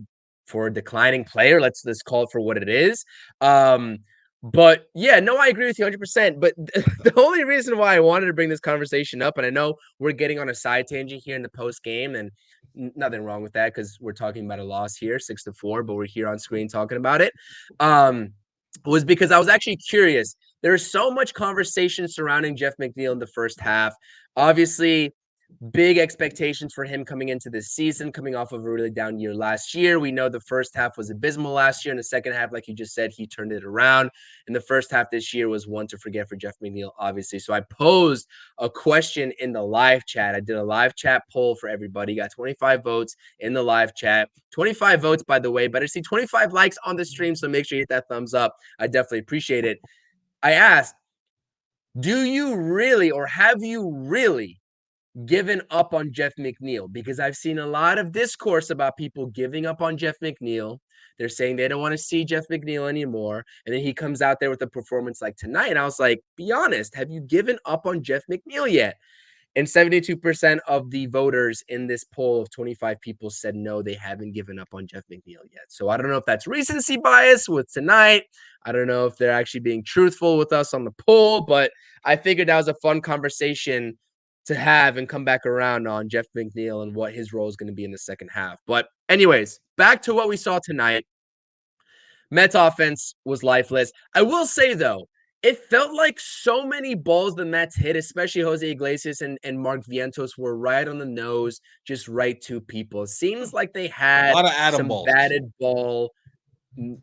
for a declining player. Let's call it for what it is. But yeah, no, I agree with you 100%. But the only reason why I wanted to bring this conversation up, and I know we're getting on a side tangent here in the post game, and nothing wrong with that because we're talking about a loss here, 6-4, but we're here on screen talking about it. Was because I was actually curious. There's so much conversation surrounding Jeff McNeil in the first half. Obviously, big expectations for him coming into this season, coming off of a really down year last year. We know the first half was abysmal last year. In the second half, like you just said, he turned it around. And the first half this year was one to forget for Jeff McNeil, obviously. So I posed a question in the live chat. I did a live chat poll for everybody. Got 25 votes in the live chat. 25 votes, by the way, but I see 25 likes on the stream. So make sure you hit that thumbs up. I definitely appreciate it. I asked, do you really, or have you really given up on Jeff McNeil? Because I've seen a lot of discourse about people giving up on Jeff McNeil. They're saying they don't want to see Jeff McNeil anymore. And then he comes out there with a performance like tonight. And I was like, be honest, have you given up on Jeff McNeil yet? And 72% of the voters in this poll of 25 people said no, they haven't given up on Jeff McNeil yet. So I don't know if that's recency bias with tonight. I don't know if they're actually being truthful with us on the poll, but I figured that was a fun conversation to have and come back around on Jeff McNeil and what his role is going to be in the second half. But anyways, back to what we saw tonight. Mets offense was lifeless. I will say, though, it felt like so many balls the Mets hit, especially Jose Iglesias and Mark Vientos, were right on the nose, just right to people. It seems like they A had lot of Adam some balls. batted ball,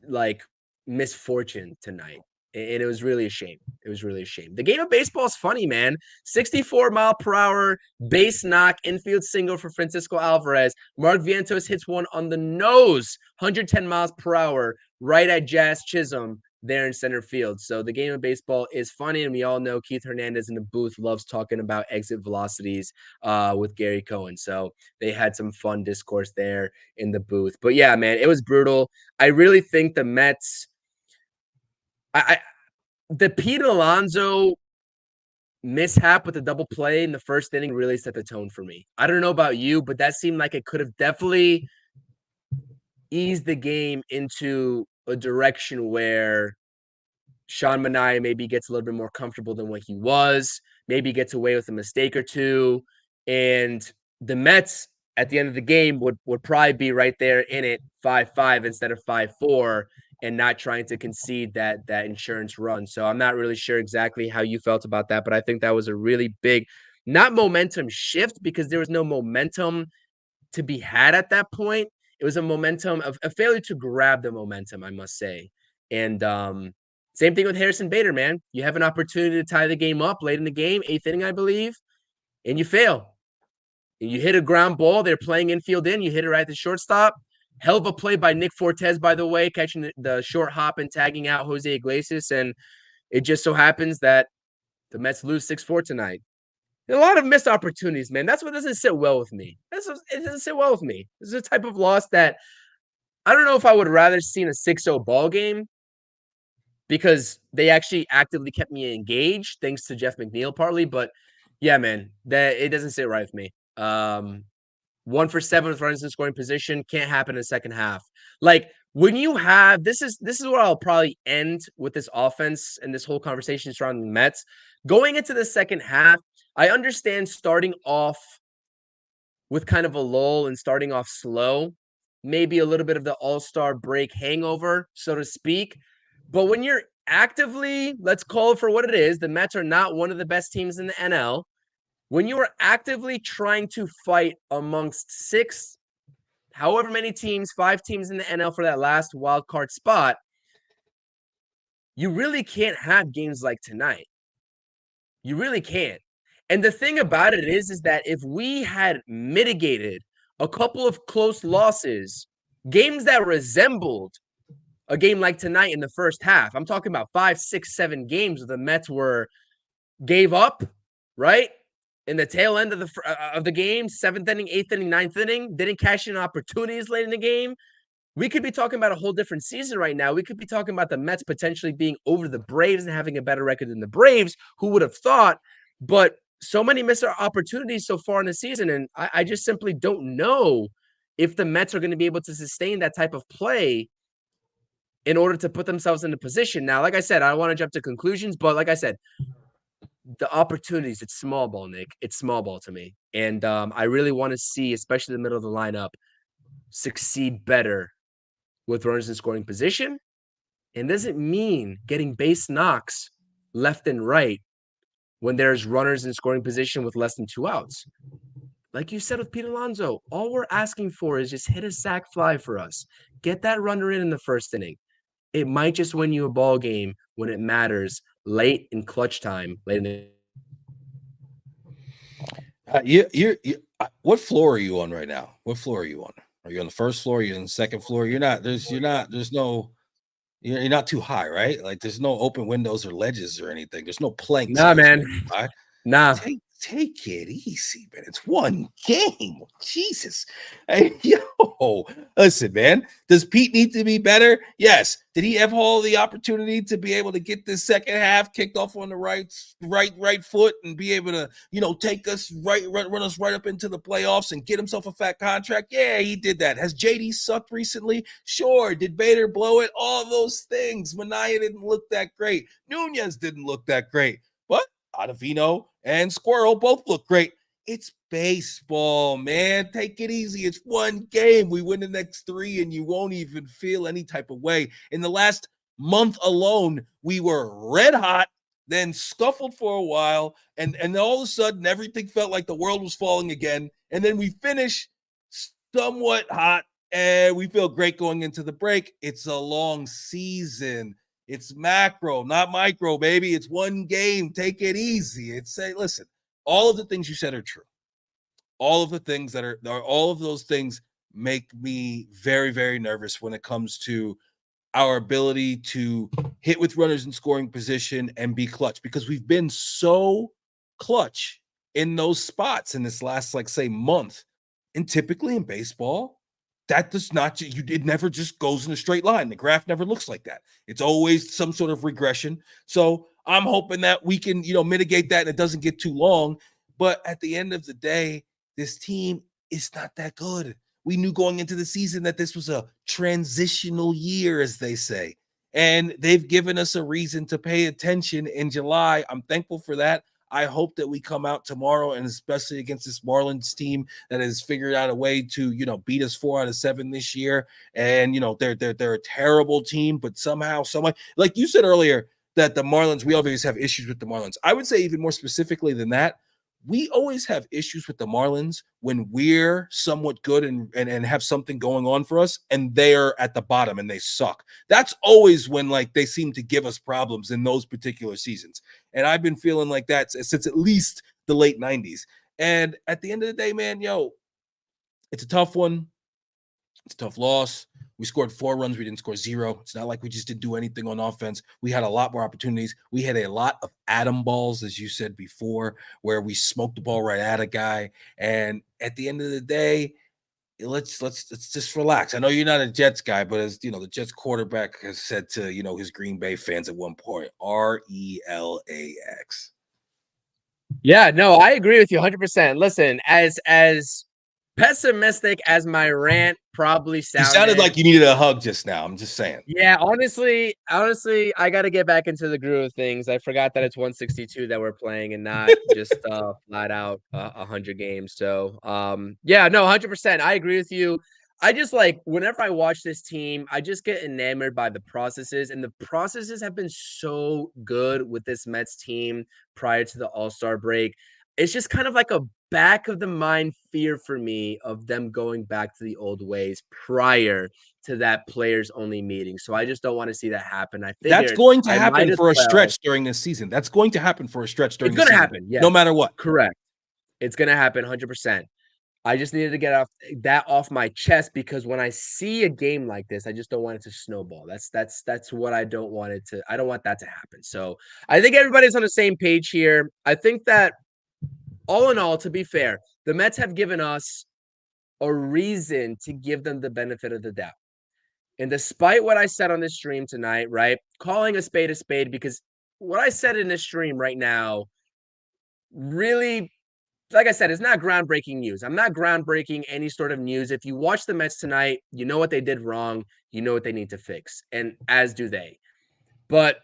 like, misfortune tonight. And it was really a shame. It was really a shame. The game of baseball is funny, man. 64-mile-per-hour base knock, infield single for Francisco Alvarez. Mark Vientos hits one on the nose, 110 miles per hour, right at Jazz Chisholm there in center field. So the game of baseball is funny, and we all know Keith Hernandez in the booth loves talking about exit velocities with Gary Cohen. So they had some fun discourse there in the booth. But yeah, man, it was brutal. I really think the Mets, the Pete Alonso mishap with the double play in the first inning really set the tone for me. I don't know about you, but that seemed like it could have definitely eased the game into a direction where Sean Manaea maybe gets a little bit more comfortable than what he was, maybe gets away with a mistake or two. And the Mets at the end of the game would probably be right there in it 5-5 instead of 5-4 and not trying to concede that insurance run. So I'm not really sure exactly how you felt about that, but I think that was a really big, not momentum shift because there was no momentum to be had at that point. It was a momentum of a failure to grab the momentum, I must say. And same thing with Harrison Bader, man. You have an opportunity to tie the game up late in the game, 8th inning, I believe, and you fail. And you hit a ground ball. They're playing infield in. You hit it right at the shortstop. Hell of a play by Nick Fortes, by the way, catching the short hop and tagging out Jose Iglesias. And it just so happens that the Mets lose 6-4 tonight. A lot of missed opportunities, man. That's what doesn't sit well with me. It doesn't sit well with me. This is a type of loss that I don't know if I would rather seen a 6-0 ball game because they actually actively kept me engaged, thanks to Jeff McNeil partly. But yeah, man, that it doesn't sit right with me. 1 for 7 with runners in scoring position can't happen in the second half. Like when you have this is what I'll probably end with this offense and this whole conversation surrounding the Mets. Going into the second half, I understand starting off with kind of a lull and starting off slow, maybe a little bit of the all-star break hangover, so to speak. But when you're actively, let's call it for what it is, the Mets are not one of the best teams in the NL. When you are actively trying to fight amongst six, however many teams, 5 teams in the NL for that last wild card spot, you really can't have games like tonight. You really can't. And the thing about it is that if we had mitigated a couple of close losses, games that resembled a game like tonight in the first half, I'm talking about 5, 6, 7 games where the Mets gave up, right? In the tail end of the game, 7th inning, 8th inning, 9th inning, didn't cash in opportunities late in the game. We could be talking about a whole different season right now. We could be talking about the Mets potentially being over the Braves and having a better record than the Braves. Who would have thought? But so many missed opportunities so far in the season, and I just simply don't know if the Mets are going to be able to sustain that type of play in order to put themselves in a position. Now, like I said, I don't want to jump to conclusions, but like I said, the opportunities, it's small ball, Nick. It's small ball to me. And I really want to see, especially the middle of the lineup, succeed better with runners in scoring position. And doesn't mean getting base knocks left and right when there's runners in scoring position with less than 2 outs. Like you said with Pete Alonso, all we're asking for is just hit a sac fly for us. Get that runner in the first inning. It might just win you a ball game when it matters late in clutch time. Late in the what floor are you on right now? What floor are you on? Are you on the first floor? Are you on the second floor? You're not. There's no. You're not too high, right? Like there's no open windows or ledges or anything. There's no planks Nah, on the man. floor. Right? Nah. Take it easy, man. It's one game. Jesus. Hey, yo, listen, man. Does Pete need to be better? Yes. Did he have all the opportunity to be able to get this second half kicked off on the right foot and be able to, take us run us right up into the playoffs and get himself a fat contract? Yeah, he did that. Has JD sucked recently? Sure. Did Bader blow it? All those things. Mania didn't look that great. Nunez didn't look that great. But Ottavino and Squirrel both look great. It's baseball, man. Take it easy. It's one game. We win the next 3 and you won't even feel any type of way. In the last month alone, we were red hot, then scuffled for a while, and all of a sudden everything felt like the world was falling again. And then we finish somewhat hot and we feel great going into the break. It's a long season. It's macro, not micro, baby. It's one game. Take it easy. Listen, all of the things you said are true. All of the things all of those things make me very, very nervous when it comes to our ability to hit with runners in scoring position and be clutch, because we've been so clutch in those spots in this last, say, month. And typically in baseball, that does not, it never just goes in a straight line. The graph never looks like that. It's always some sort of regression. So I'm hoping that we can, mitigate that and it doesn't get too long. But at the end of the day, this team is not that good. We knew going into the season that this was a transitional year, as they say. And they've given us a reason to pay attention in July. I'm thankful for that. I hope that we come out tomorrow, and especially against this Marlins team that has figured out a way to, beat us 4 out of 7 this year. And, they're a terrible team, but somehow, like you said earlier, that the Marlins, we always have issues with the Marlins. I would say even more specifically than that, we always have issues with the Marlins when we're somewhat good and have something going on for us, and they're at the bottom and they suck. That's always when they seem to give us problems in those particular seasons. And I've been feeling like that since at least the late 90s. And at the end of the day, man, it's a tough one. It's a tough loss. We scored 4 runs. We didn't score 0. It's not like we just didn't do anything on offense. We had a lot more opportunities. We had a lot of atom balls, as you said before, where we smoked the ball right at a guy. And at the end of the day, let's just relax. I know you're not a Jets guy, but as you know, the Jets quarterback has said to his Green Bay fans at one point, RELAX. Yeah, no, I agree with you 100%. Listen, as pessimistic as my rant probably You sounded sounded, like you needed a hug just now. I'm just saying. yeah, honestly, I got to get back into the groove of things. I forgot that it's 162 that we're playing and not just flat out 100 games. So, yeah, no, 100%. I agree with you. I just like whenever I watch this team, I just get enamored by the processes, and the processes have been so good with this Mets team prior to the All-Star break. It's just kind of like a back of the mind fear for me of them going back to the old ways prior to that players only meeting. So I just don't want to see that happen. I That's figured going to I might happen as for a well. stretch during this season. That's going to happen for a stretch during It's the going to season, happen. no Yes, matter what. correct. It's going to happen 100%. I just needed to get off my chest because when I see a game like this, I just don't want it to snowball. That's what I don't want it to. I don't want that to happen. So I think everybody's on the same page here. I think that all in all, to be fair, the Mets have given us a reason to give them the benefit of the doubt. And despite what I said on this stream tonight, right? Calling a spade, because what I said in this stream right now really, like I said, it's not groundbreaking news. I'm not groundbreaking any sort of news. If you watch the Mets tonight, you know what they did wrong. You know what they need to fix, and as do they. But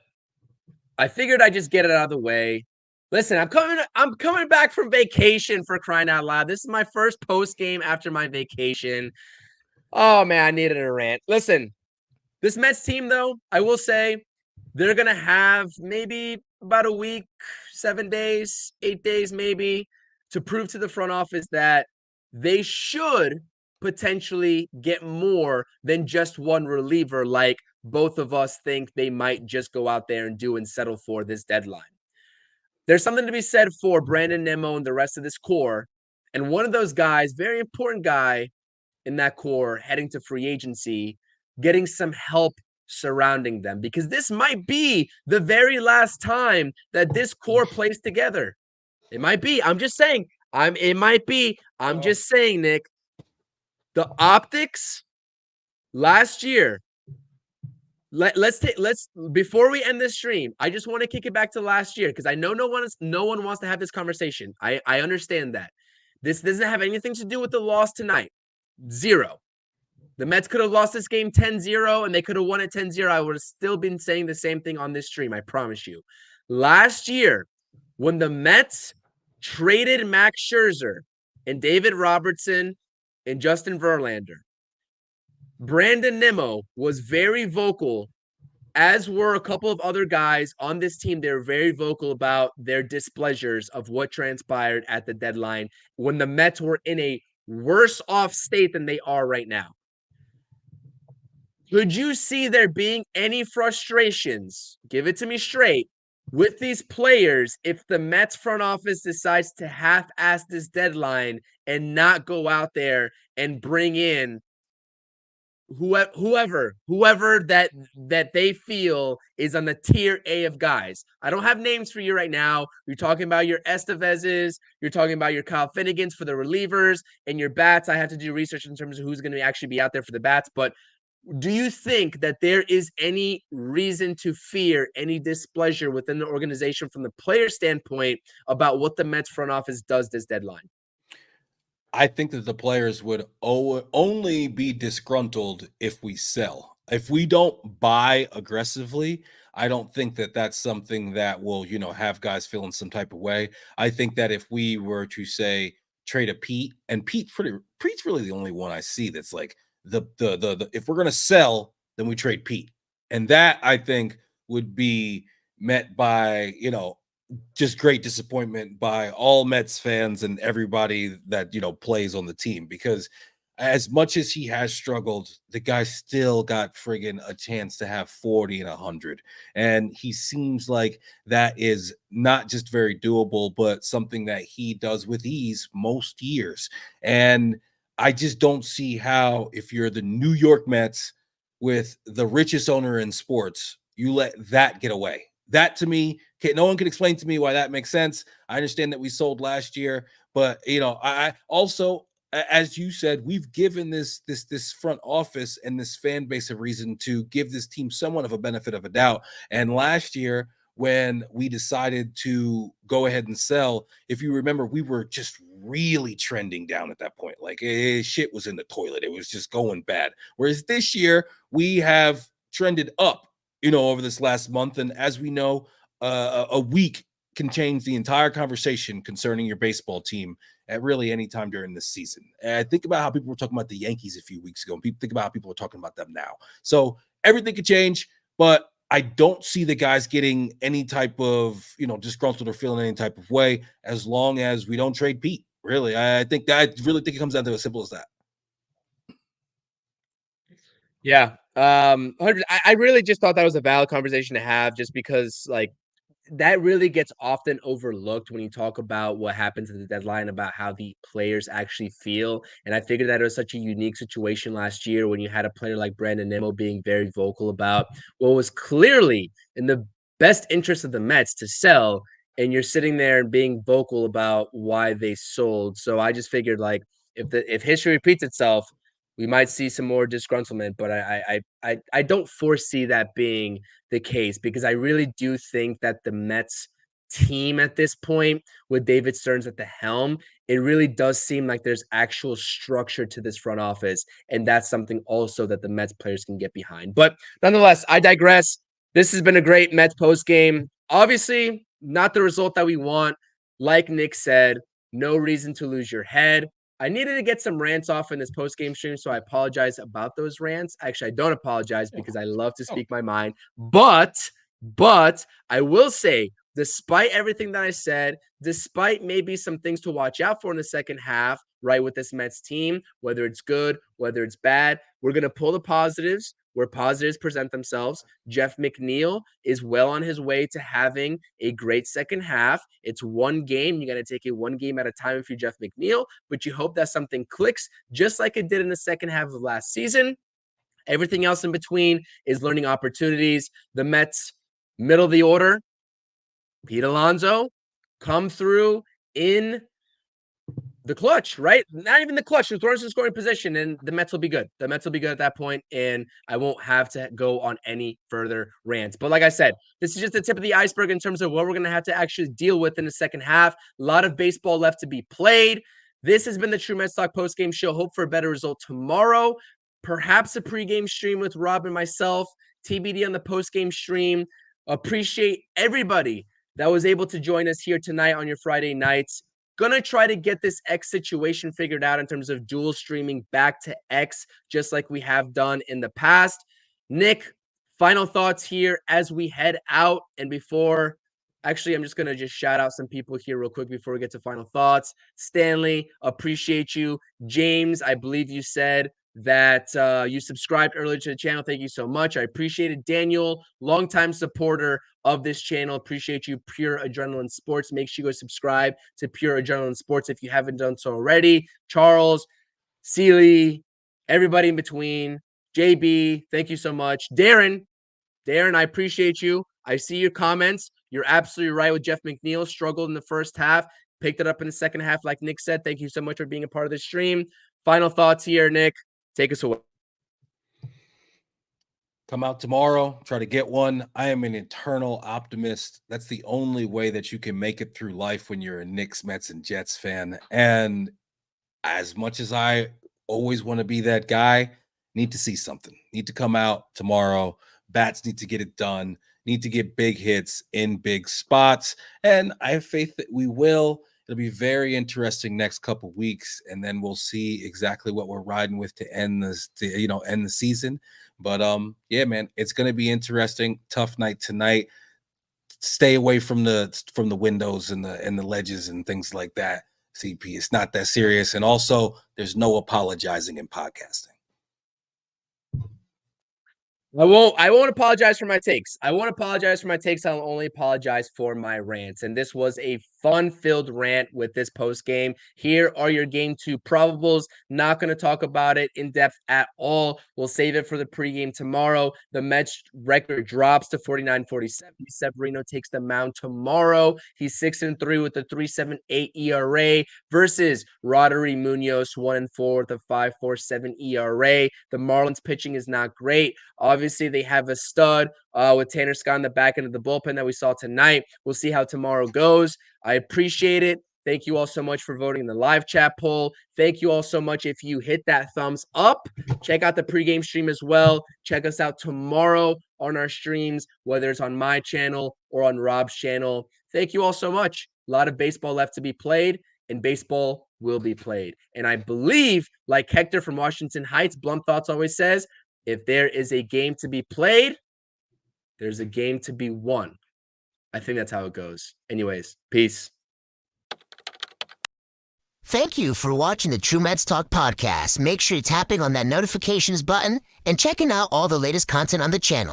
I figured I'd just get it out of the way. Listen, I'm coming back from vacation, for crying out loud. This is my first post game after my vacation. Oh man, I needed a rant. Listen, this Mets team, though, I will say they're going to have maybe about a week, 7 days, 8 days maybe, to prove to the front office that they should potentially get more than just one reliever like both of us think they might just go out there and do and settle for this deadline. There's something to be said for Brandon Nimmo and the rest of this core. And one of those guys, very important guy, in that core heading to free agency, getting some help surrounding them because this might be the very last time that this core plays together. It might be. I'm just saying. It might be. I'm just saying, Nick. The optics last year. Let's before we end this stream, I just want to kick it back to last year because I know no one wants to have this conversation. I understand that. This doesn't have anything to do with the loss tonight. Zero. The Mets could have lost this game 10-0 and they could have won it 10-0. I would have still been saying the same thing on this stream, I promise you. Last year, when the Mets traded Max Scherzer and David Robertson and Justin Verlander, Brandon Nimmo was very vocal, as were a couple of other guys on this team. They were very vocal about their displeasures of what transpired at the deadline when the Mets were in a worse off state than they are right now. Could you see there being any frustrations, give it to me straight, with these players if the Mets front office decides to half-ass this deadline and not go out there and bring in whoever that they feel is on the tier A of guys? I don't have names for you right now. You're talking about your Estevezes, you're talking about your Kyle Finnegans for the relievers, and your bats. I have to do research in terms of who's going to actually be out there for the bats, but do you think that there is any reason to fear any displeasure within the organization from the player standpoint about what the Mets front office does this deadline? I think that the players would only be disgruntled if we sell. If we don't buy aggressively, I don't think that that's something that will, have guys feeling some type of way. I think that if we were to say trade a Pete, and Pete's really the only one I see that's like the if we're gonna sell, then we trade Pete, and that I think would be met by just great disappointment by all Mets fans and everybody that plays on the team, because as much as he has struggled, the guy still got friggin' a chance to have 40 and 100, and he seems like that is not just very doable, but something that he does with ease most years. And I just don't see how, if you're the New York Mets with the richest owner in sports, you let that get away. That to me, no one can explain to me why that makes sense. I understand that we sold last year, but I also, as you said, we've given this front office and this fan base a reason to give this team somewhat of a benefit of a doubt. And last year, when we decided to go ahead and sell, if you remember, we were just really trending down at that point. Like shit was in the toilet. It was just going bad. Whereas this year we have trended up, over this last month. And as we know, a week can change the entire conversation concerning your baseball team at really any time during this season. And think about how people were talking about the Yankees a few weeks ago, and think about how people are talking about them now. So everything could change, but I don't see the guys getting any type of, disgruntled or feeling any type of way as long as we don't trade Pete. Really, I really think it comes down to as simple as that. Yeah. 100 I really just thought that was a valid conversation to have just because, like, that really gets often overlooked when you talk about what happens at the deadline, about how the players actually feel. And I figured that it was such a unique situation last year when you had a player like Brandon Nimmo being very vocal about what was clearly in the best interest of the Mets to sell. And you're sitting there and being vocal about why they sold. So I just figured, like, if history repeats itself, we might see some more disgruntlement, but I don't foresee that being the case because I really do think that the Mets team at this point, with David Stearns at the helm, it really does seem like there's actual structure to this front office. And that's something also that the Mets players can get behind. But nonetheless, I digress. This has been a great Mets post game. Obviously, not the result that we want. Like Nick said, no reason to lose your head. I needed to get some rants off in this post game stream, so I apologize about those rants. Actually, I don't apologize because I love to speak my mind. But I will say, despite everything that I said, despite maybe some things to watch out for in the second half, right, with this Mets team, whether it's good, whether it's bad, we're going to pull the positives where positives present themselves. Jeff McNeil is well on his way to having a great second half. It's one game. You got to take it one game at a time if you're Jeff McNeil, but you hope that something clicks just like it did in the second half of last season. Everything else in between is learning opportunities. The Mets, middle of the order, Pete Alonso, come through in the clutch, right? Not even the clutch. Just runners in scoring position, and the Mets will be good. The Mets will be good at that point, and I won't have to go on any further rants. But like I said, this is just the tip of the iceberg in terms of what we're going to have to actually deal with in the second half. A lot of baseball left to be played. This has been the True Mets Talk postgame show. Hope for a better result tomorrow. Perhaps a pregame stream with Rob and myself. TBD on the postgame stream. Appreciate everybody that was able to join us here tonight on your Friday nights. Gonna try to get this X situation figured out in terms of dual streaming back to X, just like we have done in the past. Nick, final thoughts here as we head out. And before, actually, I'm just gonna just shout out some people here real quick before we get to final thoughts. Stanley, appreciate you. James, I believe you said that you subscribed earlier to the channel. Thank you so much. I appreciate it. Daniel, longtime supporter of this channel. Appreciate you, Pure Adrenaline Sports. Make sure you go subscribe to Pure Adrenaline Sports if you haven't done so already. Charles, Sealy, everybody in between. JB, thank you so much. Darren, I appreciate you. I see your comments. You're absolutely right with Jeff McNeil. Struggled in the first half, picked it up in the second half, like Nick said. Thank you so much for being a part of the stream. Final thoughts here, Nick. Take us away. Come out tomorrow, try to get one. I am an eternal optimist. That's the only way that you can make it through life when you're a Knicks, Mets, and Jets fan. And as much as I always want to be that guy, need to see something. Need to come out tomorrow. Bats need to get it done. Need to get big hits in big spots. And I have faith that we will. It'll be very interesting next couple weeks, and then we'll see exactly what we're riding with to end this, end the season. But yeah, man, it's gonna be interesting. Tough night tonight. Stay away from the windows and the ledges and things like that. CP, it's not that serious, and also there's no apologizing in podcasting. I won't apologize for my takes. I won't apologize for my takes. I'll only apologize for my rants. And this was a fun-filled rant with this post game. Here are your game 2 probables. Not going to talk about it in depth at all. We'll save it for the pregame tomorrow. The Mets record drops to 49-47. Severino takes the mound tomorrow. He's 6-3 with a 3.78 ERA versus Roddery Munoz 1-4 with a 5.47 ERA. The Marlins pitching is not great. Obviously, they have a stud with Tanner Scott in the back end of the bullpen that we saw tonight. We'll see how tomorrow goes. I appreciate it. Thank you all so much for voting in the live chat poll. Thank you all so much if you hit that thumbs up. Check out the pregame stream as well. Check us out tomorrow on our streams, whether it's on my channel or on Rob's channel. Thank you all so much. A lot of baseball left to be played, and baseball will be played. And I believe, like Hector from Washington Heights, Blunt Thoughts always says, if there is a game to be played, there's a game to be won. I think that's how it goes. Anyways, peace. Thank you for watching the True Mets Talk podcast. Make sure you're tapping on that notifications button and checking out all the latest content on the channel.